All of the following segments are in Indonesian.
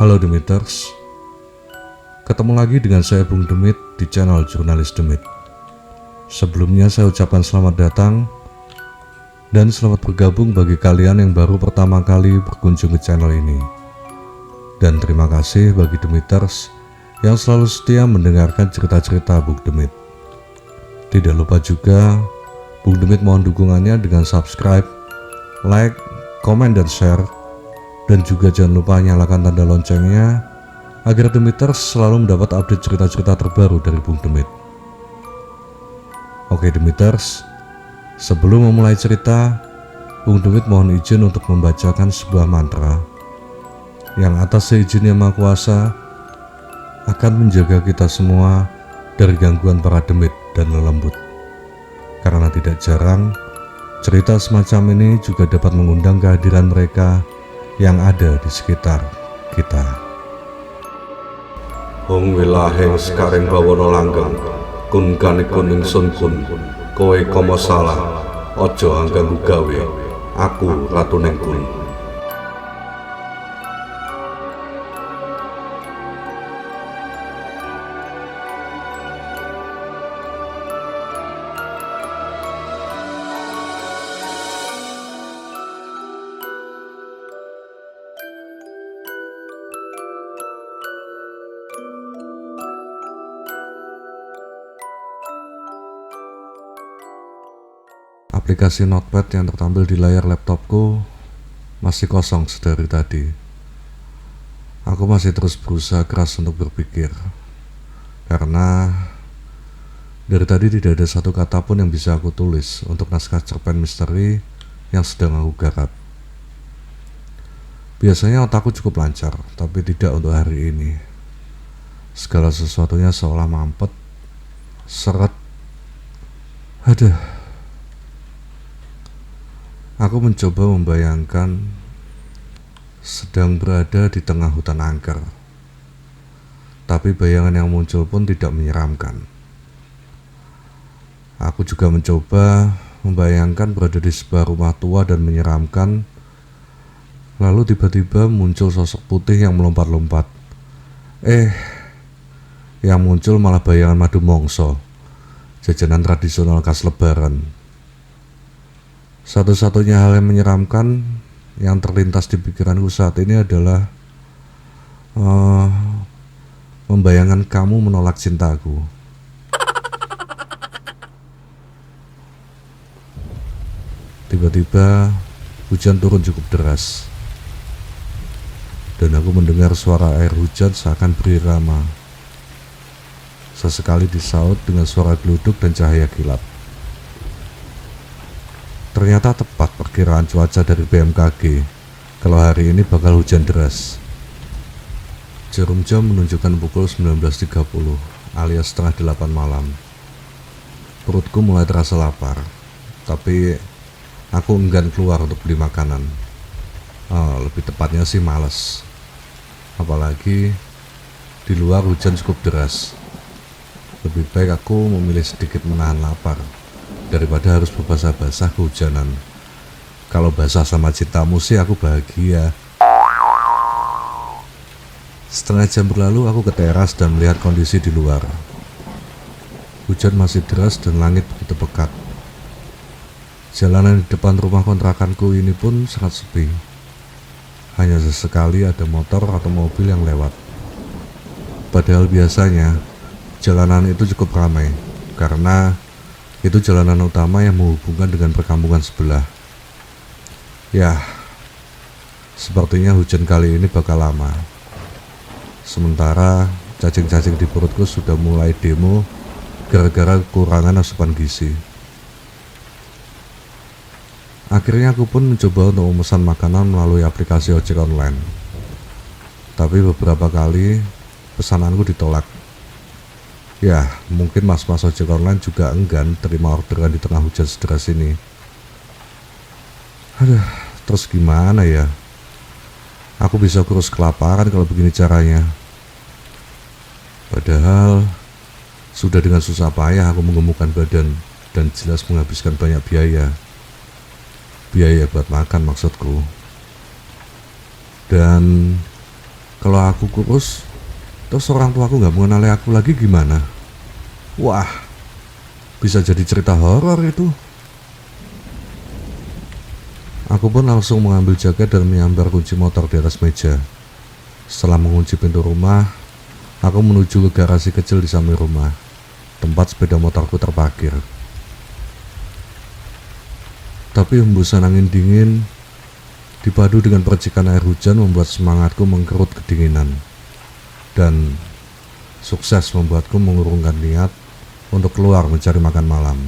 Halo Demiters, ketemu lagi dengan saya Bung Demit di channel Jurnalis Demit. Sebelumnya saya ucapkan selamat datang dan selamat bergabung bagi kalian yang baru pertama kali berkunjung ke channel ini. Dan terima kasih bagi Demiters yang selalu setia mendengarkan cerita-cerita Bung Demit. Tidak lupa juga Bung Demit mohon dukungannya dengan subscribe, like, komen, dan share. Dan juga jangan lupa nyalakan tanda loncengnya agar Demiters selalu mendapat update cerita-cerita terbaru dari Bung Demit. Oke Demiters, sebelum memulai cerita, Bung Demit mohon izin untuk membacakan sebuah mantra yang atas seizin Yang Maha Kuasa akan menjaga kita semua dari gangguan para demit dan lelembut. Karena tidak jarang cerita semacam ini juga dapat mengundang kehadiran mereka yang ada di sekitar kita. Hong wilaheng sekaring bawana langgeng, kun kanikun ingsun kun, kowe komo salah, ojo angganggu gawe, aku ratu ning kun. Aplikasi Notepad yang tertampil di layar laptopku masih kosong sedari tadi. Aku masih terus berusaha keras untuk berpikir, karena dari tadi tidak ada satu kata pun yang bisa aku tulis untuk naskah cerpen misteri yang sedang aku garap. Biasanya otakku cukup lancar, tapi tidak untuk hari ini. Segala sesuatunya seolah mampet, seret. Aduh. Aku mencoba membayangkan sedang berada di tengah hutan angker, tapi bayangan yang muncul pun tidak menyeramkan. Aku juga mencoba membayangkan berada di sebuah rumah tua dan menyeramkan, lalu tiba-tiba muncul sosok putih yang melompat-lompat. Yang muncul malah bayangan madu mongso, jajanan tradisional khas lebaran. Satu-satunya hal yang menyeramkan yang terlintas di pikiranku saat ini adalah membayangkan kamu menolak cintaku. Tiba-tiba hujan turun cukup deras, dan aku mendengar suara air hujan seakan berirama. Sesekali disaut dengan suara geluduk dan cahaya kilat. Ternyata tepat perkiraan cuaca dari BMKG kalau hari ini bakal hujan deras. Jarum jam menunjukkan pukul 19.30 alias setengah 8 malam. Perutku mulai terasa lapar, tapi aku enggan keluar untuk beli makanan. Lebih tepatnya sih malas. Apalagi di luar hujan cukup deras. Lebih baik aku memilih sedikit menahan lapar daripada harus berbasah-basah kehujanan. Kalau basah sama cintamu sih aku bahagia. Setengah jam berlalu aku ke teras dan melihat kondisi di luar. Hujan masih deras dan langit begitu pekat. Jalanan di depan rumah kontrakanku ini pun sangat sepi. Hanya sesekali ada motor atau mobil yang lewat. Padahal biasanya jalanan itu cukup ramai, karena itu jalanan utama yang menghubungkan dengan perkampungan sebelah. Ya, sepertinya hujan kali ini bakal lama. Sementara cacing-cacing di perutku sudah mulai demo gara-gara kekurangan asupan gizi. Akhirnya aku pun mencoba untuk memesan makanan melalui aplikasi ojek online. Tapi beberapa kali pesananku ditolak. Ya, mungkin mas-mas ojek online juga enggan terima orderan di tengah hujan sederas ini. Terus gimana ya? Aku bisa kurus kelaparan kalau begini caranya. Padahal sudah dengan susah payah aku menggemukkan badan dan jelas menghabiskan banyak biaya. Biaya buat makan maksudku. Dan Kalau aku kurus, terus orang tuaku nggak mengenali aku lagi gimana? Wah, bisa jadi cerita horor itu. Aku pun langsung mengambil jaket dan menyambar kunci motor di atas meja. Setelah mengunci pintu rumah, aku menuju ke garasi kecil di samping rumah, tempat sepeda motorku terparkir. Tapi hembusan angin dingin dipadu dengan percikan air hujan membuat semangatku mengkerut kedinginan, dan sukses membuatku mengurungkan niat untuk keluar mencari makan malam.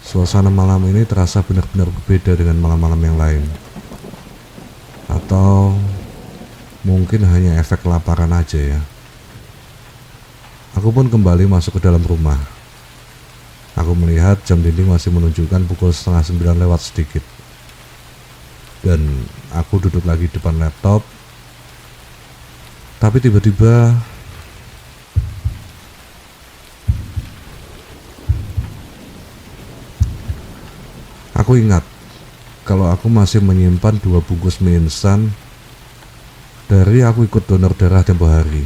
Suasana malam ini terasa benar-benar berbeda dengan malam-malam yang lain. Atau mungkin hanya efek kelaparan aja ya. Aku pun kembali masuk ke dalam rumah. Aku melihat jam dinding masih menunjukkan pukul 8:30 lewat sedikit. Dan aku duduk lagi depan laptop. Tapi tiba-tiba aku ingat kalau aku masih menyimpan 2 bungkus mie instan dari aku ikut donor darah tempo hari.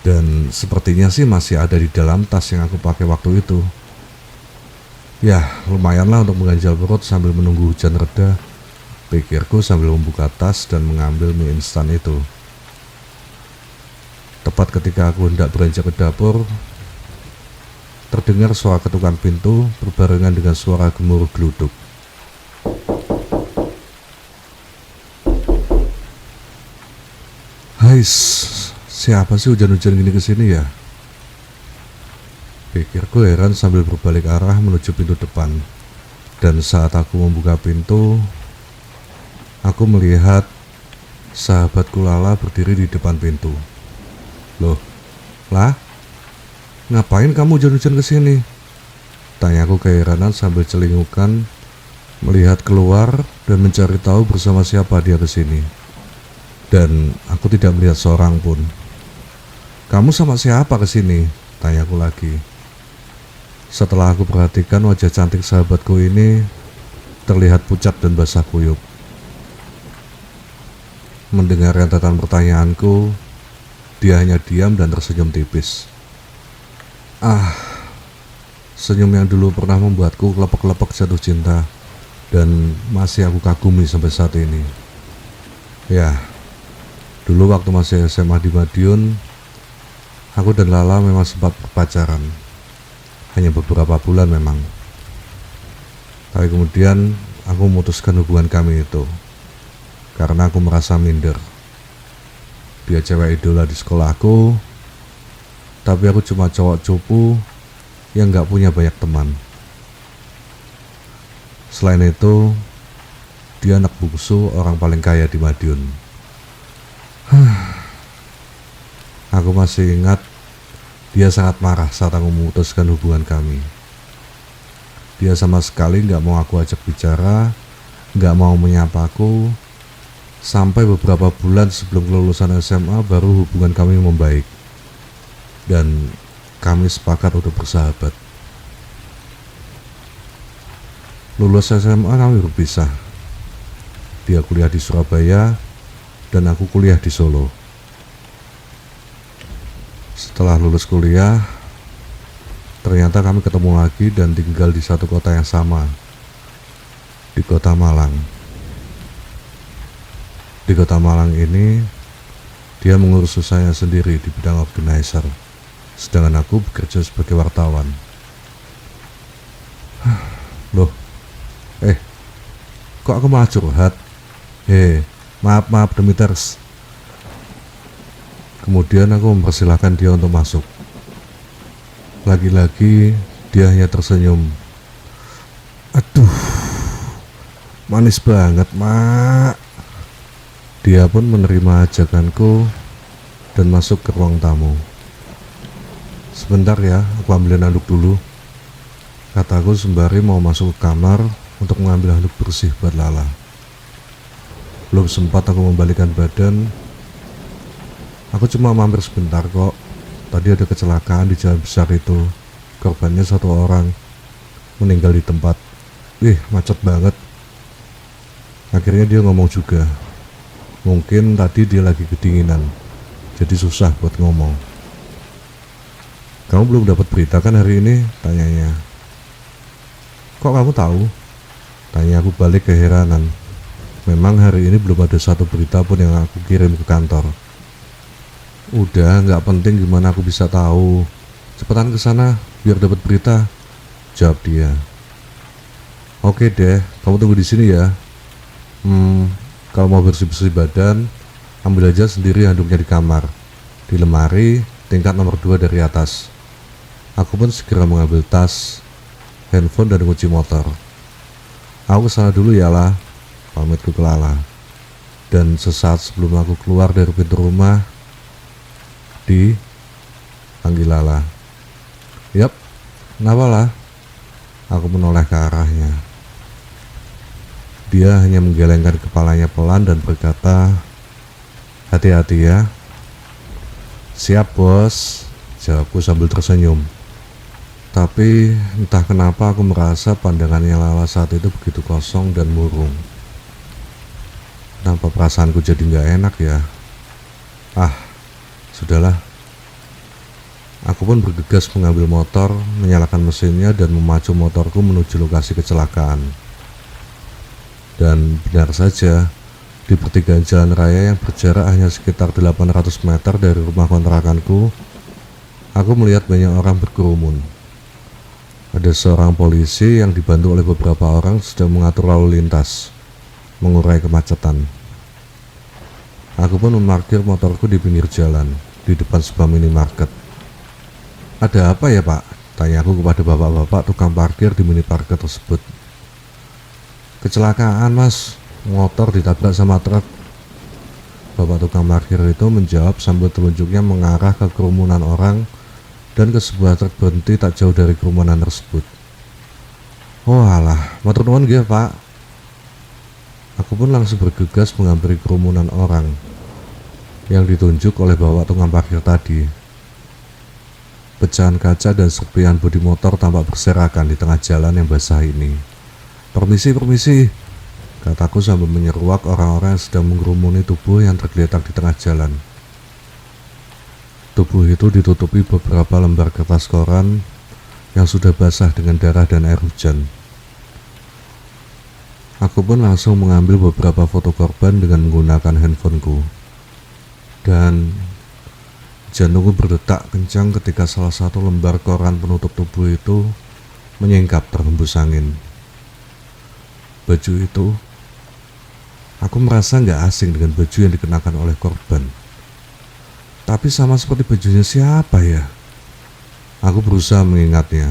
Dan sepertinya sih masih ada di dalam tas yang aku pakai waktu itu. Ya, lumayanlah untuk mengganjal perut sambil menunggu hujan reda, pikirku sambil membuka tas dan mengambil mie instan itu. Tepat ketika aku hendak beranjak ke dapur, terdengar suara ketukan pintu berbarengan dengan suara gemuruh geluduk. Hais, siapa sih hujan-hujan gini kesini ya? Pikirku heran sambil berbalik arah menuju pintu depan. Dan saat aku membuka pintu, aku melihat sahabatku Lala berdiri di depan pintu. Loh, lah? Ngapain kamu hujan-hujan kesini? Tanyaku keheranan sambil celingukan melihat keluar dan mencari tahu bersama siapa dia kesini. Dan aku tidak melihat seorang pun. Kamu sama siapa kesini? Tanyaku lagi. Setelah aku perhatikan wajah cantik sahabatku ini terlihat pucat dan basah kuyup. Mendengar rentetan pertanyaanku, dia hanya diam dan tersenyum tipis. Senyum yang dulu pernah membuatku kelepek-kelepek jatuh cinta dan masih aku kagumi sampai saat ini. Ya, dulu waktu masih SMA di Madiun, aku dan Lala memang sempat berpacaran. Hanya beberapa bulan memang. Tapi kemudian aku memutuskan hubungan kami itu karena aku merasa minder. Dia cewek idola di sekolahku, tapi aku cuma cowok cupu yang gak punya banyak teman. Selain itu, dia anak bungsu orang paling kaya di Madiun. Aku masih ingat dia sangat marah saat aku memutuskan hubungan kami. Dia sama sekali gak mau aku ajak bicara, gak mau menyapaku. Sampai beberapa bulan sebelum kelulusan SMA baru hubungan kami membaik. Dan kami sepakat untuk bersahabat. Lulus SMA kami berpisah. Dia kuliah di Surabaya dan aku kuliah di Solo. Setelah lulus kuliah, ternyata kami ketemu lagi dan tinggal di satu kota yang sama, di kota Malang. Di kota Malang ini, dia mengurus usahanya sendiri di bidang organizer, sedangkan aku bekerja sebagai wartawan. Loh, kok aku malah curhat? Maaf Demiters. Kemudian aku mempersilahkan dia untuk masuk. Lagi-lagi dia hanya tersenyum. Aduh, manis banget, Mak. Dia pun menerima ajakanku dan masuk ke ruang tamu. Sebentar ya, aku ambil handuk dulu, kataku sembari mau masuk ke kamar untuk mengambil handuk bersih buat Lala. Belum sempat aku membalikan badan, aku cuma mampir sebentar kok. Tadi ada kecelakaan di jalan besar itu. Korbannya 1 orang, meninggal di tempat. Macet banget. Akhirnya dia ngomong juga, Mungkin tadi dia lagi kedinginan, jadi susah buat ngomong. Kamu belum dapat berita kan hari ini? Tanyanya. Kok kamu tahu? Tanya aku balik keheranan. Memang hari ini belum ada satu berita pun yang aku kirim ke kantor. Udah, nggak penting gimana aku bisa tahu. Cepetan ke sana biar dapat berita, jawab dia. Oke deh, kamu tunggu di sini ya. Kalau mau bersih-bersih badan, ambil aja sendiri handuknya di kamar, di lemari tingkat nomor 2 dari atas. Aku pun segera mengambil tas, handphone dan kunci motor. Aku kesana dulu ya lah, pamitku ke Lala. Dan sesaat sebelum aku keluar dari pintu rumah, dipanggil Lala. Yap, kenapa lah? Aku menoleh ke arahnya. Dia hanya menggelengkan kepalanya pelan dan berkata, hati-hati ya. Siap bos, jawabku sambil tersenyum. Tapi entah kenapa aku merasa pandangannya Lala saat itu begitu kosong dan murung. Kenapa perasaanku jadi gak enak ya? Sudahlah. Aku pun bergegas mengambil motor, menyalakan mesinnya dan memacu motorku menuju lokasi kecelakaan. Dan benar saja, di pertigaan jalan raya yang berjarak hanya sekitar 800 meter dari rumah kontrakanku, aku melihat banyak orang berkerumun. Ada seorang polisi yang dibantu oleh beberapa orang sedang mengatur lalu lintas, mengurai kemacetan. Aku pun memarkir motorku di pinggir jalan, di depan sebuah minimarket. Ada apa ya pak? Tanyaku kepada bapak-bapak tukang parkir di minimarket tersebut. Kecelakaan mas, motor ditabrak sama truk. Bapak tukang parkir itu menjawab sambil telunjuknya mengarah ke kerumunan orang dan ke sebuah truk berhenti tak jauh dari kerumunan tersebut. Oh alah, matur nuwun nggih pak. Aku pun langsung bergegas menghampiri kerumunan orang yang ditunjuk oleh bapak tukang parkir tadi. Pecahan kaca dan serpihan bodi motor tampak berserakan di tengah jalan yang basah ini. Permisi, kataku sambil menyeruak orang-orang yang sedang mengerumuni tubuh yang tergeletak di tengah jalan. Tubuh itu ditutupi beberapa lembar kertas koran yang sudah basah dengan darah dan air hujan. Aku pun langsung mengambil beberapa foto korban dengan menggunakan handphoneku. Dan jantungku berdetak kencang ketika salah satu lembar koran penutup tubuh itu menyingkap terhembus angin. Baju itu, aku merasa gak asing dengan baju yang dikenakan oleh korban. Tapi sama seperti bajunya siapa ya? Aku berusaha mengingatnya.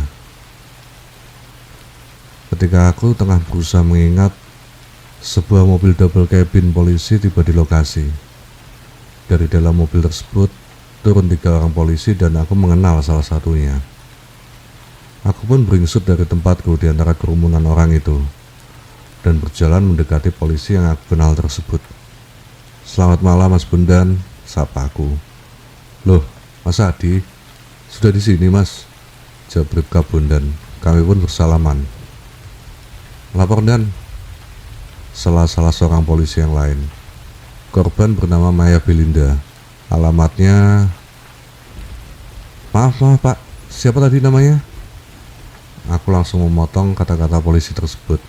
Ketika aku tengah berusaha mengingat, sebuah mobil double cabin polisi tiba di lokasi. Dari dalam mobil tersebut turun 3 orang polisi dan aku mengenal salah satunya. Aku pun beringsut dari tempatku di antara kerumunan orang itu dan berjalan mendekati polisi yang aku kenal tersebut. Selamat malam Mas Bondan, sapa aku. Loh, Mas Adi, sudah di sini Mas, jawab Bribka Bondan. Kami pun bersalaman. Lapor Dan, salah seorang polisi yang lain. Korban bernama Maya Belinda. Alamatnya, maaf Pak, siapa tadi namanya? Aku langsung memotong kata-kata polisi tersebut.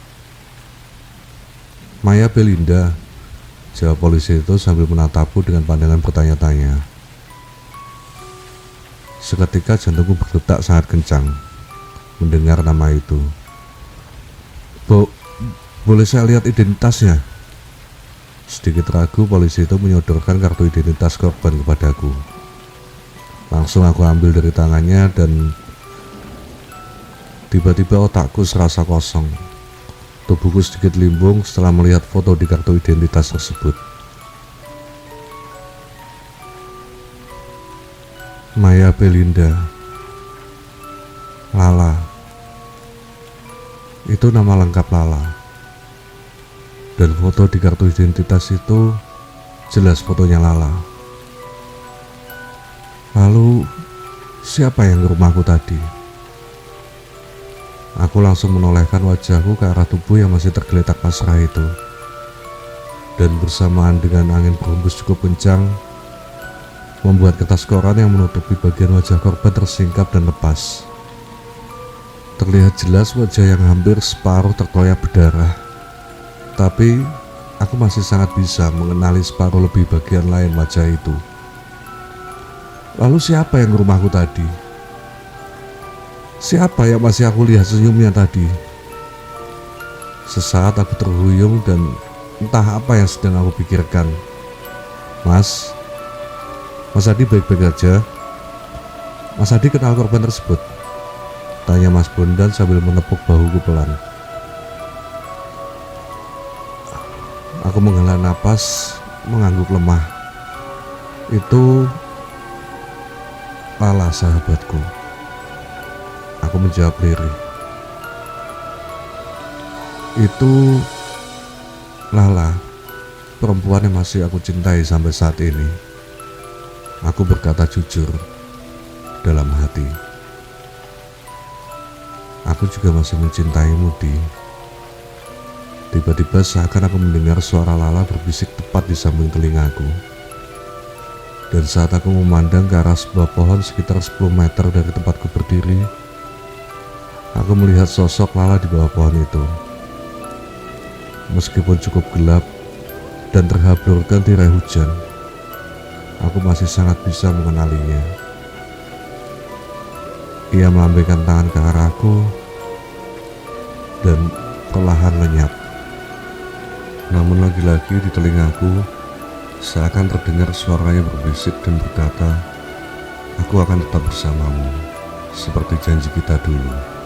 Maya Belinda, jawab polisi itu sambil menatapku dengan pandangan bertanya-tanya. Seketika jantungku berdetak sangat kencang mendengar nama itu. Boleh saya lihat identitasnya? Sedikit ragu, polisi itu menyodorkan kartu identitas korban kepadaku. Langsung aku ambil dari tangannya dan tiba-tiba otakku serasa kosong. Tubuhku sedikit limbung setelah melihat foto di kartu identitas tersebut. Maya Belinda, Lala. Itu nama lengkap Lala. Dan foto di kartu identitas itu jelas fotonya Lala. Lalu siapa yang ke rumahku tadi? Aku langsung menolehkan wajahku ke arah tubuh yang masih tergeletak pasrah itu. dan bersamaan dengan angin berhembus cukup kencang, membuat kertas koran yang menutupi bagian wajah korban tersingkap dan lepas. Terlihat jelas wajah yang hampir separuh terkoyak berdarah, tapi aku masih sangat bisa mengenali separuh lebih bagian lain wajah itu. Lalu siapa yang ke rumahku tadi? Siapa yang masih aku lihat senyumnya tadi? Sesaat aku terhuyung dan entah apa yang sedang aku pikirkan. Mas Adi baik-baik aja? Mas Adi kenal korban tersebut? Tanya Mas Bondan sambil menepuk bahuku pelan. Aku menghela napas, mengangguk lemah. Itu Lala, sahabatku. Aku menjawab lirih. Itu Lala, perempuan yang masih aku cintai sampai saat ini. Aku berkata jujur dalam hati. Aku juga masih mencintaimu, Di. Tiba-tiba seakan aku mendengar suara Lala berbisik tepat di samping telingaku. Dan saat aku memandang ke arah sebuah pohon sekitar 10 meter dari tempatku berdiri, aku melihat sosok Lala di bawah pohon itu. Meskipun cukup gelap dan terhaburkan tirai hujan, aku masih sangat bisa mengenalinya. Ia melambaikan tangan ke arahku dan perlahan lenyap. Namun lagi-lagi di telingaku seakan terdengar suaranya berbisik dan berkata, "Aku akan tetap bersamamu, seperti janji kita dulu."